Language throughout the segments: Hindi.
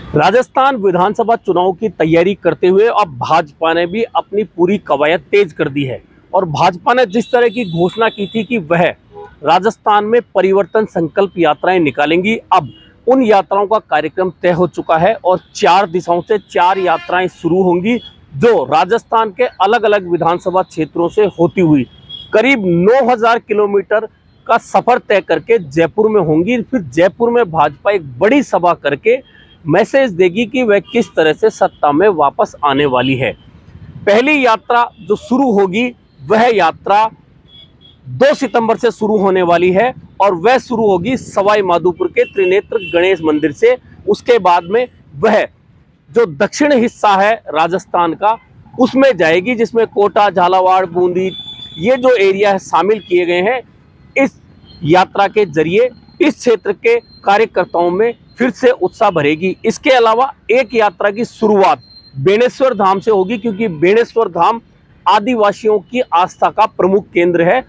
राजस्थान विधानसभा चुनाव की तैयारी करते हुए अब भाजपा ने भी अपनी पूरी कवायद तेज कर दी है और भाजपा ने जिस तरह की घोषणा की थी कि वह राजस्थान में परिवर्तन संकल्प यात्राएं निकालेंगी, अब उन यात्राओं का कार्यक्रम तय हो चुका है और 4 दिशाओं से 4 यात्राएं शुरू होंगी जो राजस्थान के अलग अलग विधानसभा क्षेत्रों से होती हुई करीब 9000 किलोमीटर का सफर तय करके जयपुर में होंगी। फिर जयपुर में भाजपा एक बड़ी सभा करके मैसेज देगी कि वह किस तरह से सत्ता में वापस आने वाली है। पहली यात्रा जो शुरू होगी वह यात्रा 2 सितंबर से शुरू होने वाली है और वह शुरू होगी सवाई माधोपुर के त्रिनेत्र गणेश मंदिर से। उसके बाद में वह जो दक्षिण हिस्सा है राजस्थान का उसमें जाएगी, जिसमें कोटा, झालावाड़, बूंदी ये जो एरिया है शामिल किए गए हैं। इस यात्रा के जरिए इस क्षेत्र के कार्यकर्ताओं में फिर से उत्साह भरेगी। इसके अलावा एक यात्रा की शुरुआत बेणेश्वर धाम से होगी, क्योंकि बेणेश्वर धाम आदिवासियों की आस्था का प्रमुख केंद्र है।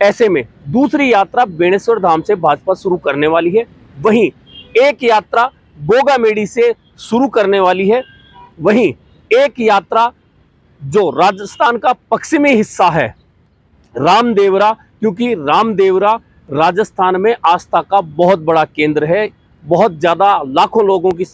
ऐसे में दूसरी यात्रा बेणेश्वर धाम से भाजपा शुरू करने वाली है। वहीं एक यात्रा गोगामेडी से शुरू करने वाली है। वहीं एक यात्रा जो राजस्थान का पश्चिमी हिस्सा है रामदेवरा, क्योंकि रामदेवरा राजस्थान में आस्था का बहुत बड़ा केंद्र है, बहुत ज़्यादा लाखों लोगों की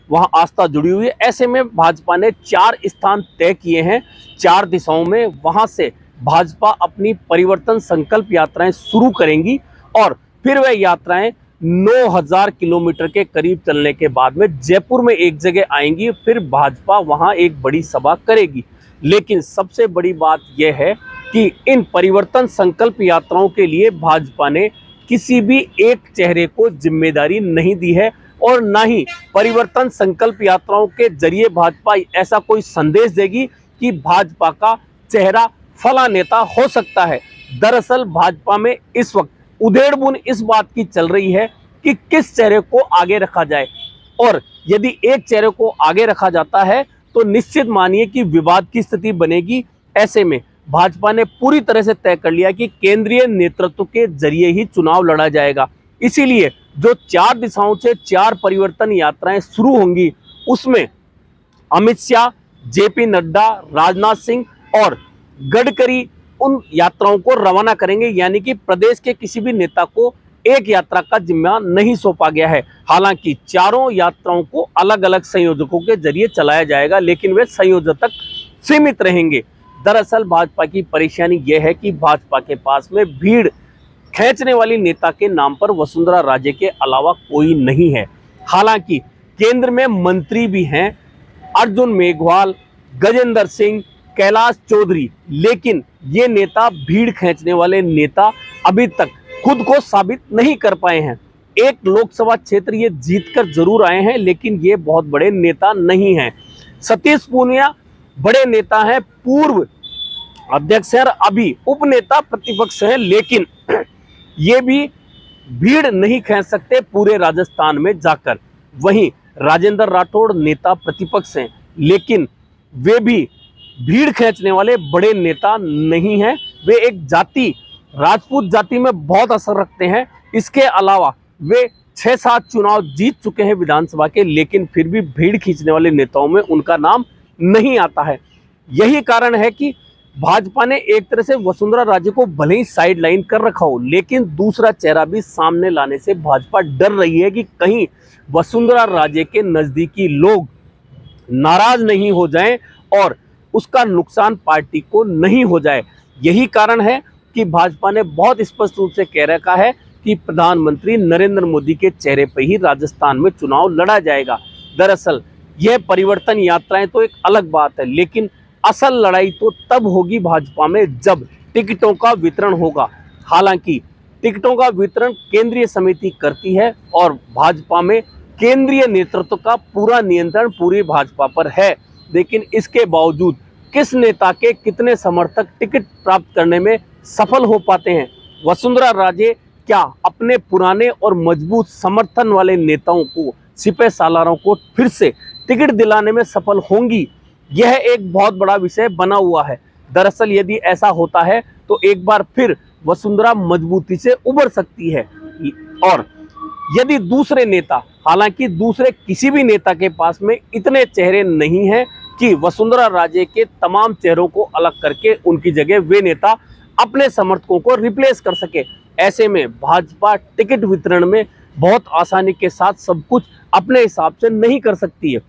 वहाँ आस्था जुड़ी हुई है। ऐसे में भाजपा ने 4 स्थान तय किए हैं 4 दिशाओं में। वहाँ से भाजपा अपनी परिवर्तन संकल्प यात्राएं शुरू करेंगी और फिर वह यात्राएं 9000 किलोमीटर के करीब चलने के बाद में जयपुर में एक जगह आएंगी। फिर भाजपा वहाँ एक बड़ी सभा करेगी। लेकिन सबसे बड़ी बात यह है कि इन परिवर्तन संकल्प यात्राओं के लिए भाजपा ने किसी भी एक चेहरे को जिम्मेदारी नहीं दी है और ना ही परिवर्तन संकल्प यात्राओं के जरिए भाजपा ऐसा कोई संदेश देगी कि भाजपा का चेहरा फला नेता हो सकता है। दरअसल भाजपा में इस वक्त उधेड़-बुन इस बात की चल रही है कि किस चेहरे को आगे रखा जाए, और यदि एक चेहरे को आगे रखा जाता है तो निश्चित मानिए कि विवाद की स्थिति बनेगी। ऐसे में भाजपा ने पूरी तरह से तय कर लिया कि केंद्रीय नेतृत्व के जरिए ही चुनाव लड़ा जाएगा। इसीलिए जो 4 दिशाओं से 4 परिवर्तन यात्राएं शुरू होंगी उसमें अमित शाह, जेपी नड्डा, राजनाथ सिंह और गडकरी उन यात्राओं को रवाना करेंगे, यानी कि प्रदेश के किसी भी नेता को एक यात्रा का जिम्मा नहीं सौंपा गया है। हालांकि चारों यात्राओं को अलग अलग संयोजकों के जरिए चलाया जाएगा, लेकिन वे संयोजक तक सीमित रहेंगे। दरअसल भाजपा की परेशानी यह है कि भाजपा के पास में भीड़ खींचने वाली नेता के नाम पर वसुंधरा राजे के अलावा कोई नहीं है। हालांकि केंद्र में मंत्री भी हैं, अर्जुन मेघवाल, गजेंद्र सिंह, कैलाश चौधरी, लेकिन ये नेता भीड़ खींचने वाले नेता अभी तक खुद को साबित नहीं कर पाए हैं। एक लोकसभा क्षेत्र ये जीतकर जरूर आए हैं, लेकिन ये बहुत बड़े नेता नहीं हैं। सतीश पूनिया बड़े नेता हैं, पूर्व अध्यक्ष हैं, अभी उपनेता प्रतिपक्ष हैं, लेकिन ये भी भीड़ नहीं खींच सकते पूरे राजस्थान में जाकर। वहीं राजेंद्र राठौड़ नेता प्रतिपक्ष हैं, लेकिन वे भी भीड़ खींचने वाले बड़े नेता नहीं हैं। वे एक जाति, राजपूत जाति में बहुत असर रखते हैं। इसके अलावा वे 6-7 चुनाव जीत चुके हैं विधानसभा के, लेकिन फिर भी भीड़ खींचने वाले नेताओं में उनका नाम नहीं आता है। यही कारण है कि भाजपा ने एक तरह से वसुंधरा राजे को भले ही साइड लाइन कर रखा हो, लेकिन दूसरा चेहरा भी सामने लाने से भाजपा डर रही है कि कहीं वसुंधरा राजे के नजदीकी लोग नाराज नहीं हो जाएं और उसका नुकसान पार्टी को नहीं हो जाए। यही कारण है कि भाजपा ने बहुत स्पष्ट रूप से कह रखा है कि प्रधानमंत्री नरेंद्र मोदी के चेहरे पर ही राजस्थान में चुनाव लड़ा जाएगा। दरअसल यह परिवर्तन यात्राएं तो एक अलग बात है, लेकिन असल लड़ाई तो तब होगी भाजपा में जब टिकटों का वितरण होगा। हालांकि टिकटों का वितरण केंद्रीय समिति करती है और भाजपा में केंद्रीय नेतृत्व का पूरा नियंत्रण पूरी भाजपा पर है, लेकिन इसके बावजूद किस नेता के कितने समर्थक टिकट प्राप्त करने में सफल हो पाते हैं, वसुंधरा राजे क्या अपने पुराने और मजबूत समर्थन वाले नेताओं को, सिपह सालारों को फिर से टिकट दिलाने में सफल होंगी, यह एक बहुत बड़ा विषय बना हुआ है। दरअसल यदि ऐसा होता है तो एक बार फिर वसुंधरा मजबूती से उभर सकती है और यदि दूसरे नेता, हालांकि दूसरे किसी भी नेता के पास में इतने चेहरे नहीं हैं कि वसुंधरा राजे के तमाम चेहरों को अलग करके उनकी जगह वे नेता अपने समर्थकों को रिप्लेस कर सके। ऐसे में भाजपा टिकट वितरण में बहुत आसानी के साथ सब कुछ अपने हिसाब से नहीं कर सकती है।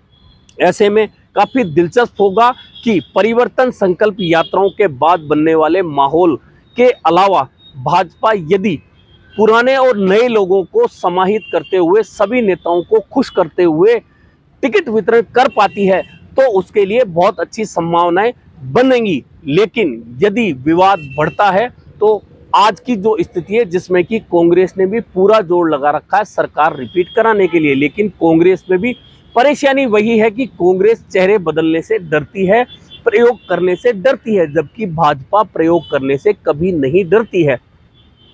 ऐसे में काफी दिलचस्प होगा कि परिवर्तन संकल्प यात्राओं के बाद बनने वाले माहौल के अलावा भाजपा यदि पुराने और नए लोगों को समाहित करते हुए, सभी नेताओं को खुश करते हुए टिकट वितरण कर पाती है तो उसके लिए बहुत अच्छी संभावनाएं बनेंगी। लेकिन यदि विवाद बढ़ता है तो आज की जो स्थिति है, जिसमें कि कांग्रेस ने भी पूरा जोर लगा रखा है सरकार रिपीट कराने के लिए, लेकिन कांग्रेस में भी परेशानी वही है कि कांग्रेस चेहरे बदलने से डरती है, प्रयोग करने से डरती है, जबकि भाजपा प्रयोग करने से कभी नहीं डरती है।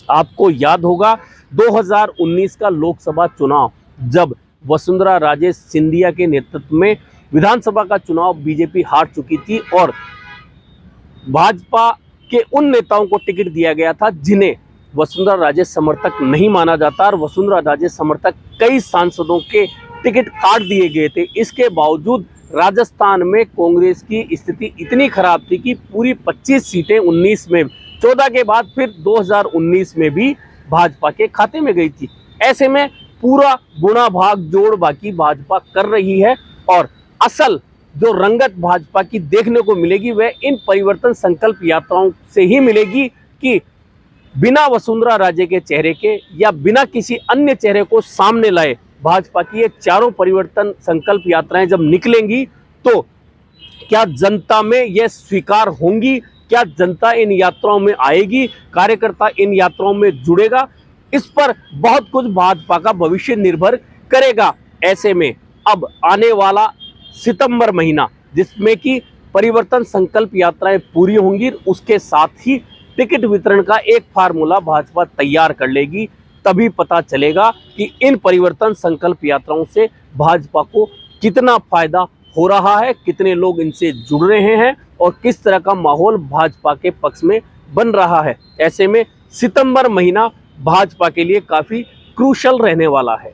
आपको याद होगा 2019 का लोकसभा चुनाव, जब वसुंधरा राजे सिंधिया के नेतृत्व में विधानसभा का चुनाव बीजेपी हार चुकी थी और भाजपा के उन नेताओं को टिकट दिया गया था जिन्हें वसुंधरा राजे समर्थक नहीं माना जाता, और वसुंधरा राजे समर्थक कई सांसदों के टिकट काट दिए गए थे। इसके बावजूद राजस्थान में कांग्रेस की स्थिति इतनी खराब थी कि पूरी 25 सीटें 19 में, 14 के बाद फिर 2019 में भी भाजपा के खाते में गई थी। ऐसे में पूरा गुणा भाग जोड़ बाकी भाजपा कर रही है और असल जो रंगत भाजपा की देखने को मिलेगी वह इन परिवर्तन संकल्प यात्राओं से ही मिलेगी कि बिना वसुंधरा राजे के चेहरे के या बिना किसी अन्य चेहरे को सामने लाए भाजपा की ये चारों परिवर्तन संकल्प यात्राएं जब निकलेंगी तो क्या जनता में यह स्वीकार होंगी, क्या जनता इन यात्राओं में आएगी, कार्यकर्ता इन यात्राओं में जुड़ेगा, इस पर बहुत कुछ भाजपा का भविष्य निर्भर करेगा। ऐसे में अब आने वाला सितंबर महीना, जिसमें कि परिवर्तन संकल्प यात्राएं पूरी होंगी, उसके साथ ही टिकट वितरण का एक फार्मूला भाजपा तैयार कर लेगी, तभी पता चलेगा कि इन परिवर्तन संकल्प यात्राओं से भाजपा को कितना फायदा हो रहा है, कितने लोग इनसे जुड़ रहे हैं और किस तरह का माहौल भाजपा के पक्ष में बन रहा है। ऐसे में सितंबर महीना भाजपा के लिए काफी क्रूशल रहने वाला है।